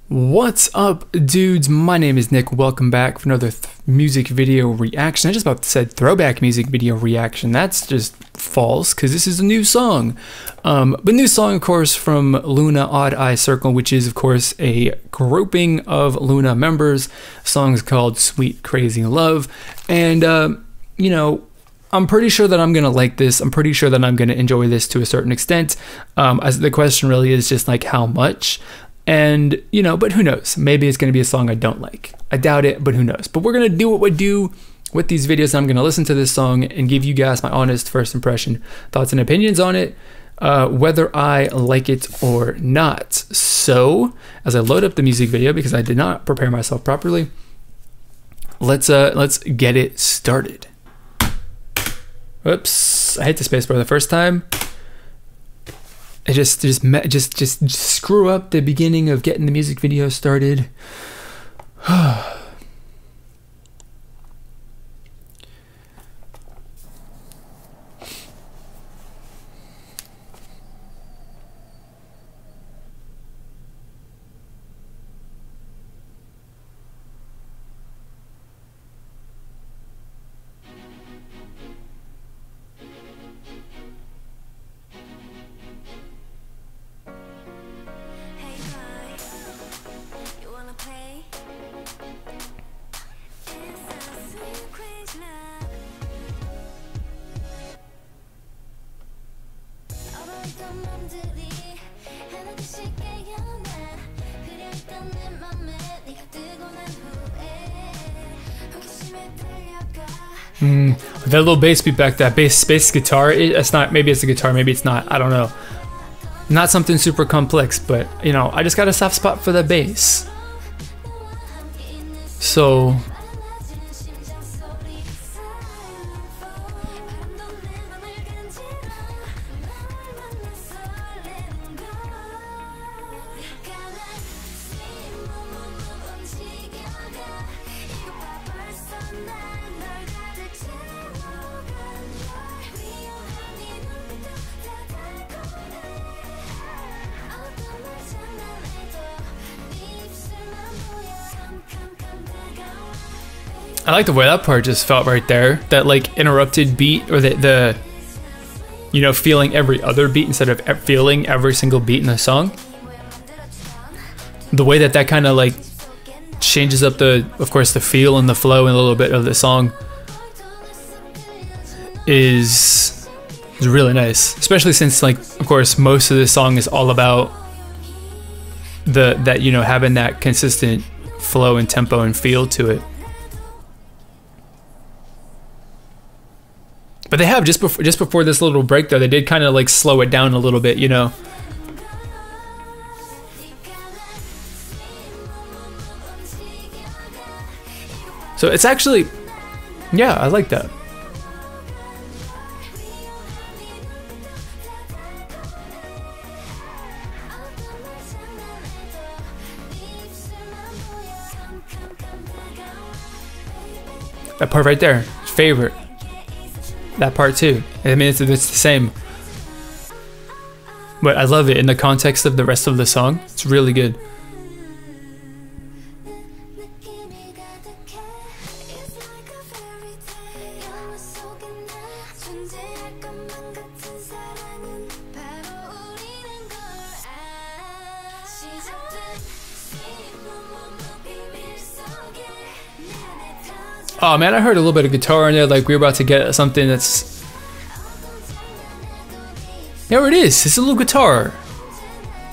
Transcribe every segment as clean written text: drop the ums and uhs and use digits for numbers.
What's up, dudes? My name is Nick. Welcome back for another music video reaction. I just about said throwback music video reaction. That's just false because this is a new song. But new song, of course, from Loona, o드아이써클, which is, of course, a grouping of Loona members. The song is called Sweet Crazy Love. And, you know, I'm pretty sure that I'm going to like this. I'm pretty sure that I'm going to enjoy this to a certain extent. As the question really is just like how much. And, you know, but who knows? Maybe it's going to be a song I don't like. I doubt it, but who knows? But we're going to do what we do with these videos. I'm going to listen to this song and give you guys my honest first impression, thoughts and opinions on it, whether I like it or not. So, as I load up the music video, because I did not prepare myself properly, let's get it started. Oops, I hit the spacebar the first time. I just screw up the beginning of getting the music video started. That little bass beat back, that bass guitar, it's not, maybe it's a guitar, maybe it's not, I don't know. Not something super complex, but you know, I just got a soft spot for the bass. So I like the way that part just felt right there. That like interrupted beat, or the you know, feeling every other beat instead of feeling every single beat in the song. The way that kind of like changes up the, of course, the feel and the flow and a little bit of the song is really nice. Especially since, like, of course, most of this song is all about that, you know, having that consistent flow and tempo and feel to it. But they have, just before this little break though, they did kind of like slow it down a little bit, you know. So it's actually, yeah, I like that. That part right there, favorite. That part too. I mean, it's the same. But I love it in the context of the rest of the song. It's really good. Oh man, I heard a little bit of guitar in there, like we're about to get something that's... There it is, it's a little guitar.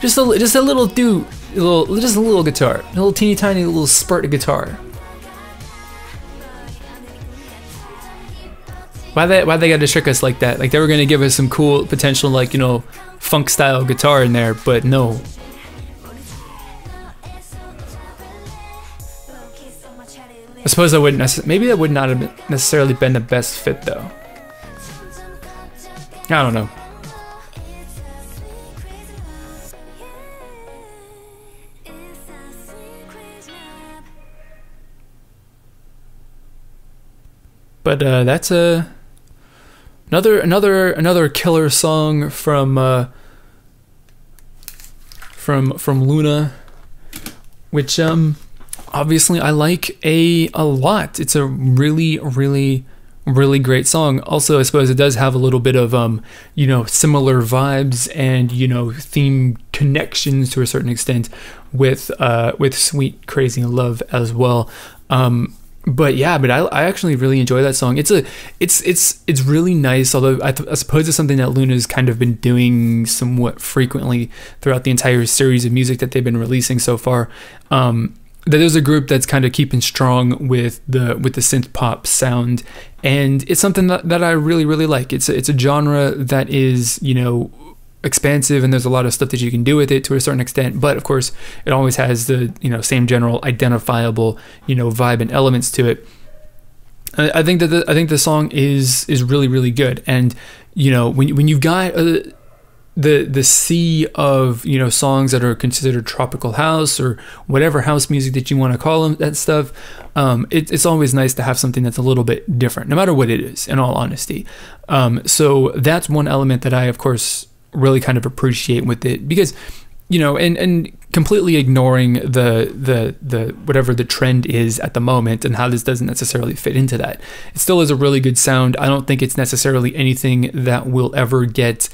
Just a little dude, just a little guitar. A little teeny tiny little spurt of guitar. Why they gotta trick us like that? Like they were gonna give us some cool potential, like, you know, funk style guitar in there, but no. I suppose that wouldn't maybe that would not have necessarily been the best fit though. I don't know. But that's another killer song from Loona. which obviously I like a lot. It's a really, really, really great song. Also, I suppose it does have a little bit of you know, similar vibes and, you know, theme connections to a certain extent with Sweet Crazy Love as well. But yeah, I actually really enjoy that song. It's really nice, although I suppose it's something that Loona's kind of been doing somewhat frequently throughout the entire series of music that they've been releasing so far. That there's a group that's kind of keeping strong with the synth pop sound, and it's something that I really, really like. It's a genre that is, you know, expansive, and there's a lot of stuff that you can do with it to a certain extent, but of course it always has the, you know, same general identifiable, you know, vibe and elements to it. I think that the song is really, really good, and you know, when you've got the sea of, you know, songs that are considered tropical house or whatever house music that you want to call them, that stuff, it's always nice to have something that's a little bit different, no matter what it is, in all honesty. So that's one element that I, of course, really kind of appreciate with it, because, you know, and completely ignoring the whatever the trend is at the moment and how this doesn't necessarily fit into that, it still is a really good sound. I don't think it's necessarily anything that will ever get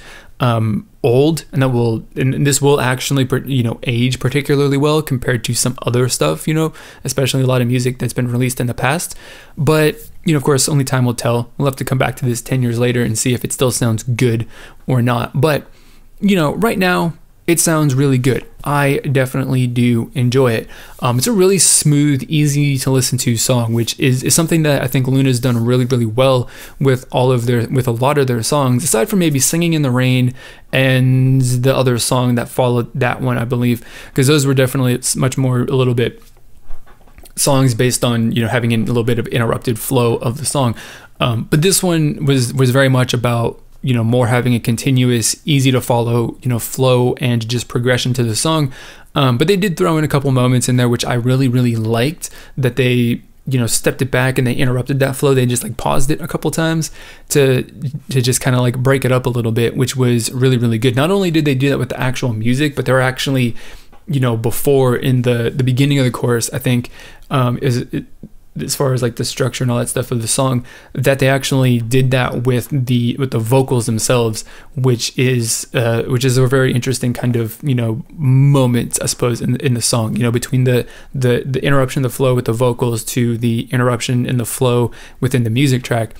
old, and this will actually, you know, age particularly well compared to some other stuff, you know, especially a lot of music that's been released in the past. But, you know, of course, only time will tell. We'll have to come back to this 10 years later and see if it still sounds good or not. But, you know, right now it sounds really good. I definitely do enjoy it. It's a really smooth, easy to listen to song, which is something that I think Loona's done really, really well with a lot of their songs, aside from maybe Singing in the Rain and the other song that followed that one, I believe, because those were definitely much more a little bit songs based on, you know, having a little bit of interrupted flow of the song. But this one was very much about, you know, more having a continuous, easy to follow, you know, flow and just progression to the song. But they did throw in a couple moments in there which I really, really liked, that they, you know, stepped it back and they interrupted that flow. They just like paused it a couple times to just kind of like break it up a little bit, which was really, really good. Not only did they do that with the actual music, but they were actually, you know, before in the beginning of the chorus, I think, as far as like the structure and all that stuff of the song, that they actually did that with the vocals themselves, which is a very interesting kind of, you know, moment, I suppose, in the song, you know, between the interruption of the flow with the vocals to the interruption in the flow within the music track.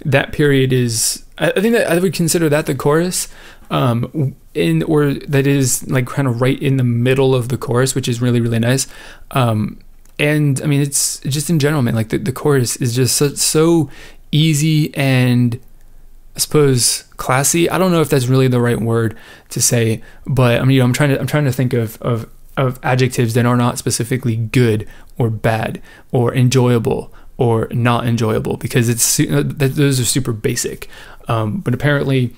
That period is, I think that I would consider that the chorus, or that is like kind of right in the middle of the chorus, which is really, really nice. And I mean, it's just in general, man, like the chorus is just so easy and, I suppose, classy. I don't know if that's really the right word to say, but I mean, you know, I'm trying to think of adjectives that are not specifically good or bad or enjoyable or not enjoyable, because those are super basic. But apparently,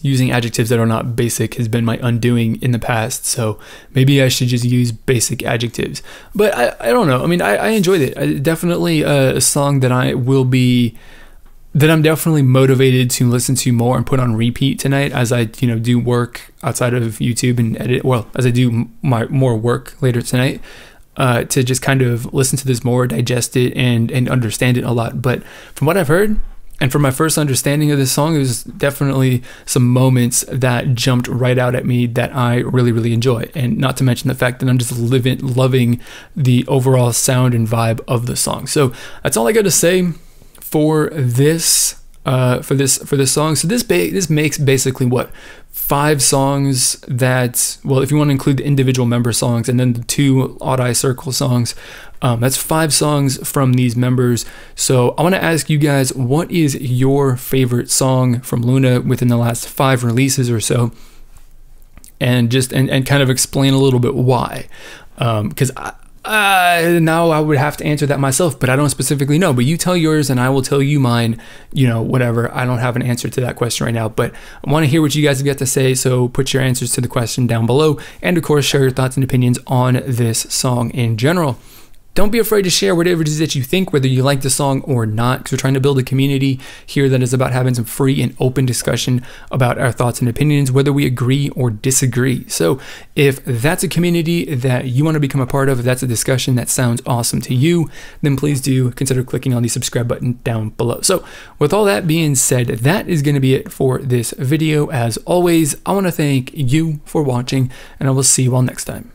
using adjectives that are not basic has been my undoing in the past, so maybe I should just use basic adjectives. But I don't know. I mean, I enjoyed it. Definitely a song that I'm definitely motivated to listen to more and put on repeat tonight as I, you know, do work outside of YouTube and edit. Well, as I do my more work later tonight, to just kind of listen to this more, digest it, and understand it a lot. But from what I've heard, and from my first understanding of this song, there's definitely some moments that jumped right out at me that I really, really enjoy. And not to mention the fact that I'm just loving the overall sound and vibe of the song. So that's all I got to say for this song. So this makes basically what, 5 songs that, well, if you want to include the individual member songs and then the 2 OdAisszCl songs, that's 5 songs from these members. So I want to ask you guys, what is your favorite song from Loona within the last 5 releases or so? And just and kind of explain a little bit why. Because now I would have to answer that myself, but I don't specifically know. But you tell yours and I will tell you mine, you know, whatever. I don't have an answer to that question right now, but I want to hear what you guys have got to say. So put your answers to the question down below. And of course, share your thoughts and opinions on this song in general. don't be afraid to share whatever it is that you think, whether you like the song or not, because we're trying to build a community here that is about having some free and open discussion about our thoughts and opinions, whether we agree or disagree. So if that's a community that you want to become a part of, if that's a discussion that sounds awesome to you, then please do consider clicking on the subscribe button down below. So with all that being said, that is going to be it for this video. As always, I want to thank you for watching, and I will see you all next time.